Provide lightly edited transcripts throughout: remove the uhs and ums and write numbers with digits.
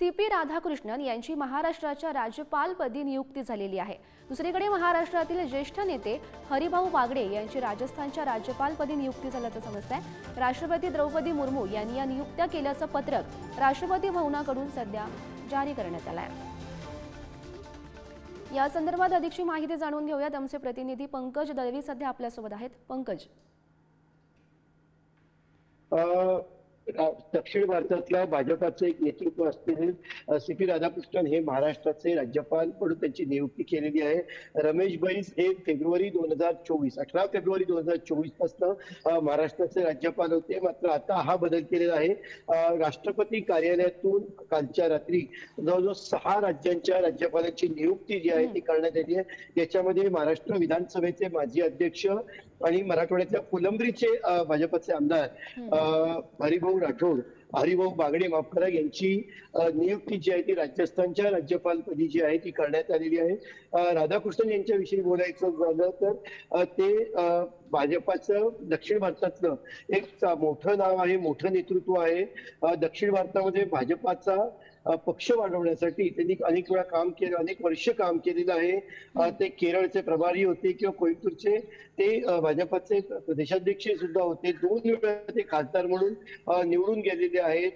CP Radhakrishnan यांची महाराष्ट्राच्या राज्यपालपदी नियुक्ती झालेली आहे। दुसरीकडे महाराष्ट्रातील ज्येष्ठ नेते हरिभाऊ बागडे यांची राजस्थानच्या राज्यपालपदी नियुक्ती झाल्याचं समजतंय। राष्ट्रपती द्रौपदी मुर्मू यांनी या नियुक्त्या केल्याचं पत्रक राष्ट्रपती भवनाकडून सध्या जारी करण्यात आलं आहे। या संदर्भात अधिकची माहिती जाणून घेऊयात। आमचे प्रतिनिधी पंकज दळवी सध्या आपल्यासोबत आहेत। पंकज, दक्षिण भारतातल्या भाजपाचे एक नेतृत्व असलेले CP राधाकृष्णन हे महाराष्ट्राचे राज्यपाल म्हणून त्यांची नियुक्ती केलेली आहे। रमेश बैस हे 18 फेब्रुवारी 2024 पासून महाराष्ट्राचे राज्यपाल होते, मात्र आता हा बदल केलेला आहे। राष्ट्रपती कार्यालयातून कालच्या रात्री जवळजवळ 6 राज्यांच्या राज्यपालांची नियुक्ती जी आहे ती करण्यात आली आहे। याच्यामध्ये महाराष्ट्र विधानसभेचे माजी अध्यक्ष आणि मराठवाड्यातल्या फुलंब्रीचे भाजपचे आमदार हरिभाऊ बागडे यांची नियुक्ती जी आहे ती राजस्थानच्या राज्यपालपदी जी आहे ती करण्यात आलेली आहे। राधाकृष्णन यांच्याविषयी बोलायचं झालं तर ते भाजपाचं दक्षिण भारतातलं एक मोठं नाव आहे, मोठं नेतृत्व आहे। दक्षिण भारतामध्ये भाजपाचा पक्ष वाढवण्यासाठी त्यांनी अनेक वेळा काम केलं, अनेक वर्ष काम केलेलं आहे। ते केरळचे प्रभारी होते किंवा कोईमतूरचे ते भाजपाचे प्रदेशाध्यक्ष सुद्धा होते। 2 वेळा ते खासदार म्हणून निवडून गेलेले आहेत।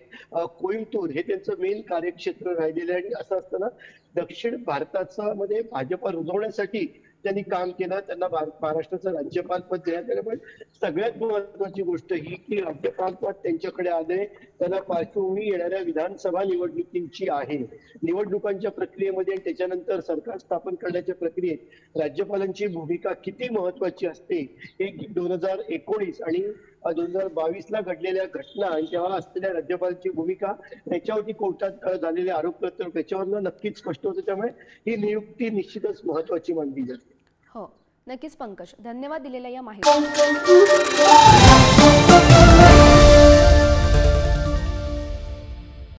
कोईमतूर हे त्यांचं मेन कार्यक्षेत्र राहिलेलं आहे। असं असताना दक्षिण भारताचा मध्ये भाजपा रुजवण्यासाठी त्यांनी काम केलं, त्यांना महाराष्ट्राचं राज्यपाल पद देण्यात आलं। पण सगळ्यात महत्वाची गोष्ट ही की राज्यपाल पद त्यांच्याकडे आले त्यांना पार्श्वभूमी येणाऱ्या विधानसभा निवडणुकींची आहे। निवडणुकांच्या प्रक्रियेमध्ये आणि त्याच्यानंतर सरकार स्थापन करण्याच्या प्रक्रियेत राज्यपालांची भूमिका किती महत्वाची असते हे 2019 आणि 2022 ला घडलेल्या घटना आणि तेव्हा असलेल्या राज्यपालांची भूमिका त्याच्यावरती कोर्टात झालेले आरोपपत्र त्याच्यावरनं नक्कीच स्पष्ट होतं। त्यामुळे ही नियुक्ती निश्चितच महत्वाची मानली जाते। हो, नक्कीच पंकज, धन्यवाद दिलेल्या या माहिती।